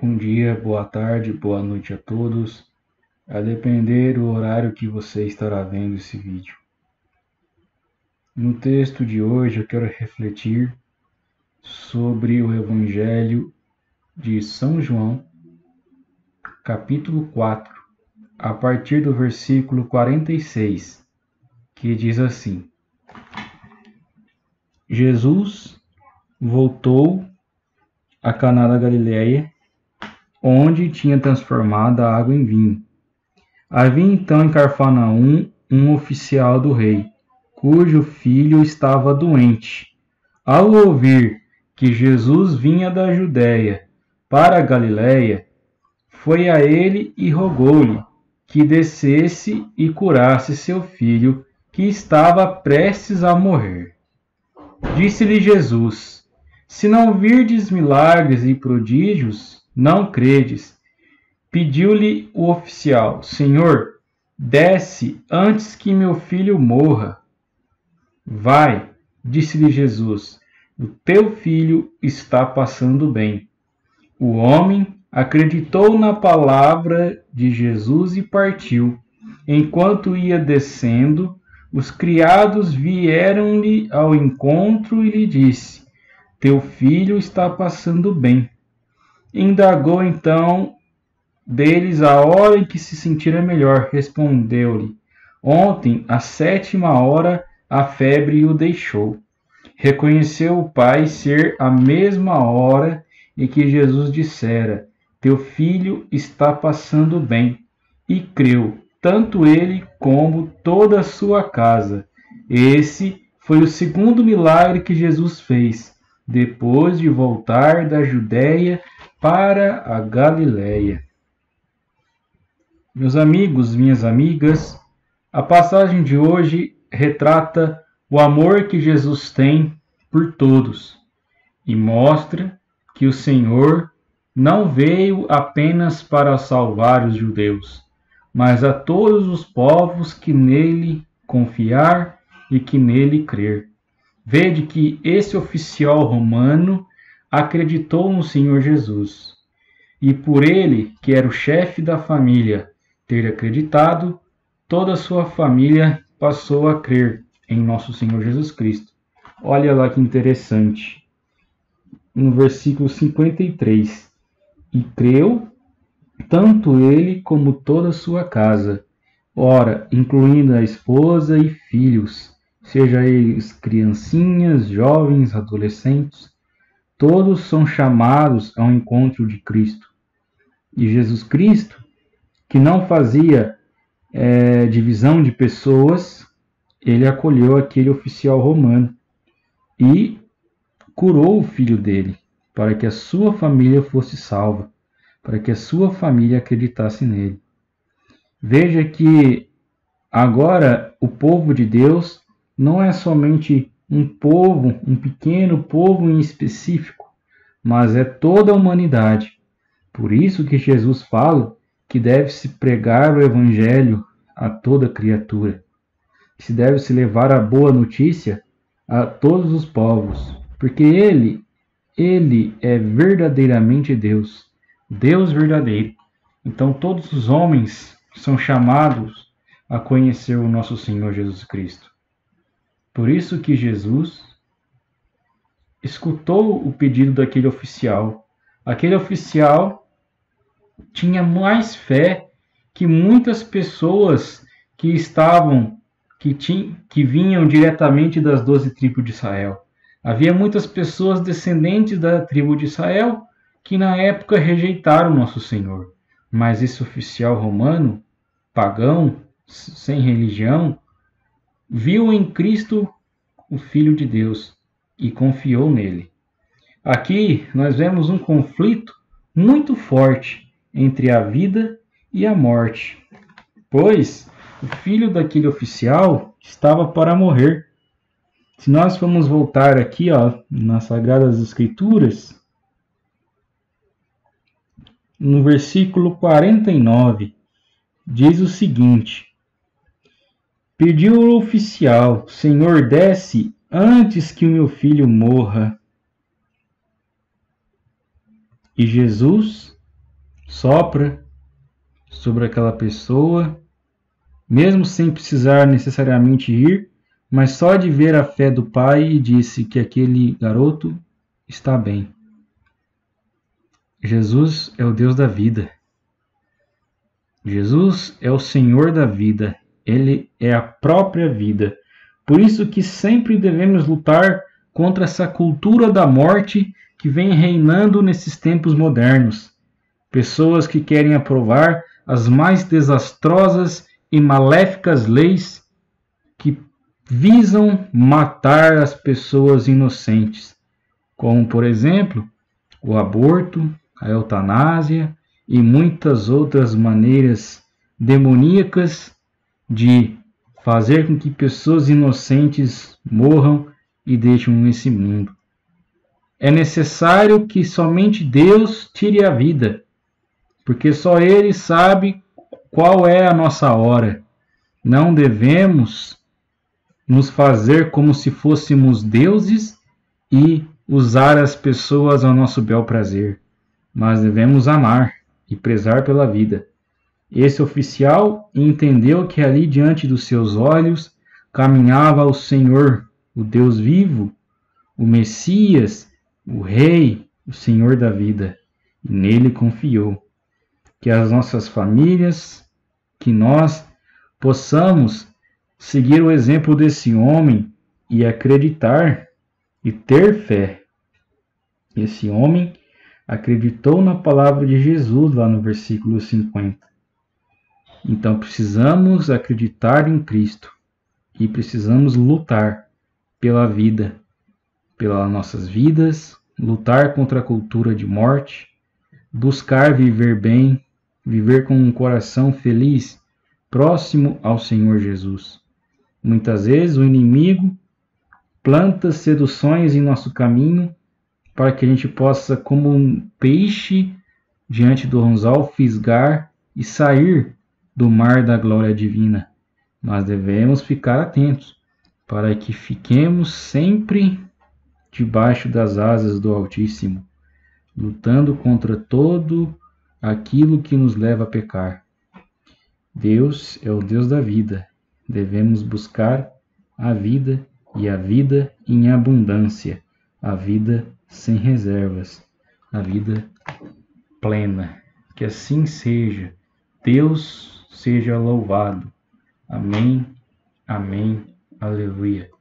Bom dia, boa tarde, boa noite a todos, a depender do horário que você estará vendo esse vídeo. No texto de hoje eu quero refletir sobre o Evangelho de São João, capítulo 4, a partir do versículo 46, que diz assim: Jesus voltou a Caná da Galileia, onde tinha transformado a água em vinho. Havia então em Cafarnaum um oficial do rei, cujo filho estava doente. Ao ouvir que Jesus vinha da Judéia para a Galiléia, foi a ele e rogou-lhe que descesse e curasse seu filho, que estava prestes a morrer. Disse-lhe Jesus: Se não virdes milagres e prodígios, não credes. Pediu-lhe o oficial: Senhor, desce antes que meu filho morra. Vai, disse-lhe Jesus, o teu filho está passando bem. O homem acreditou na palavra de Jesus e partiu. Enquanto ia descendo, os criados vieram-lhe ao encontro e lhe disse: Teu filho está passando bem. Indagou então deles a hora em que se sentira melhor. Respondeu-lhe: Ontem, à 7ª hora, a febre o deixou. Reconheceu o pai ser a mesma hora em que Jesus dissera: Teu filho está passando bem. E creu, tanto ele como toda a sua casa. Esse foi o segundo milagre que Jesus fez, depois de voltar da Judéia para a Galiléia. Meus amigos, minhas amigas, a passagem de hoje retrata o amor que Jesus tem por todos e mostra que o Senhor não veio apenas para salvar os judeus, mas a todos os povos que nele confiar e que nele crer. Vede que esse oficial romano acreditou no Senhor Jesus, e por ele, que era o chefe da família, ter acreditado, toda a sua família passou a crer em nosso Senhor Jesus Cristo. Olha lá que interessante. No versículo 53. E creu, tanto ele como toda a sua casa, ora, incluindo a esposa e filhos, seja eles criancinhas, jovens, adolescentes, todos são chamados ao encontro de Cristo. E Jesus Cristo, que não fazia divisão de pessoas, ele acolheu aquele oficial romano e curou o filho dele, para que a sua família fosse salva, para que a sua família acreditasse nele. Veja que agora o povo de Deus não é somente um povo, um pequeno povo em específico, mas é toda a humanidade. Por isso que Jesus fala que deve-se pregar o Evangelho a toda criatura, que se deve-se levar a boa notícia a todos os povos, porque Ele é verdadeiramente Deus, Deus verdadeiro. Então todos os homens são chamados a conhecer o nosso Senhor Jesus Cristo. Por isso que Jesus escutou o pedido daquele oficial. Aquele oficial tinha mais fé que muitas pessoas que vinham diretamente das 12 tribos de Israel. Havia muitas pessoas descendentes da tribo de Israel que na época rejeitaram nosso Senhor. Mas esse oficial romano, pagão, sem religião, viu em Cristo o Filho de Deus e confiou nele. Aqui nós vemos um conflito muito forte entre a vida e a morte, pois o filho daquele oficial estava para morrer. Se nós formos voltar aqui nas Sagradas Escrituras, no versículo 49, diz o seguinte: Pediu o oficial: Senhor, desce antes que o meu filho morra. E Jesus sopra sobre aquela pessoa, mesmo sem precisar necessariamente ir, mas só de ver a fé do pai e disse que aquele garoto está bem. Jesus é o Deus da vida. Jesus é o Senhor da vida. Ele é a própria vida. Por isso que sempre devemos lutar contra essa cultura da morte que vem reinando nesses tempos modernos. Pessoas que querem aprovar as mais desastrosas e maléficas leis que visam matar as pessoas inocentes, como, por exemplo, o aborto, a eutanásia e muitas outras maneiras demoníacas de fazer com que pessoas inocentes morram e deixem esse mundo. É necessário que somente Deus tire a vida, porque só Ele sabe qual é a nossa hora. Não devemos nos fazer como se fôssemos deuses e usar as pessoas ao nosso bel prazer, mas devemos amar e prezar pela vida. Esse oficial entendeu que ali diante dos seus olhos caminhava o Senhor, o Deus vivo, o Messias, o Rei, o Senhor da vida, e nele confiou. Que as nossas famílias, que nós possamos seguir o exemplo desse homem e acreditar e ter fé. Esse homem acreditou na palavra de Jesus lá no versículo 50. Então precisamos acreditar em Cristo e precisamos lutar pela vida, pelas nossas vidas, lutar contra a cultura de morte, buscar viver bem, viver com um coração feliz, próximo ao Senhor Jesus. Muitas vezes o inimigo planta seduções em nosso caminho para que a gente possa, como um peixe diante do anzol, fisgar e sair do mar da glória divina. Nós devemos ficar atentos para que fiquemos sempre debaixo das asas do Altíssimo, lutando contra todo aquilo que nos leva a pecar. Deus é o Deus da vida. Devemos buscar a vida e a vida em abundância, a vida sem reservas, a vida plena. Que assim seja. Deus seja louvado. Amém, amém, aleluia.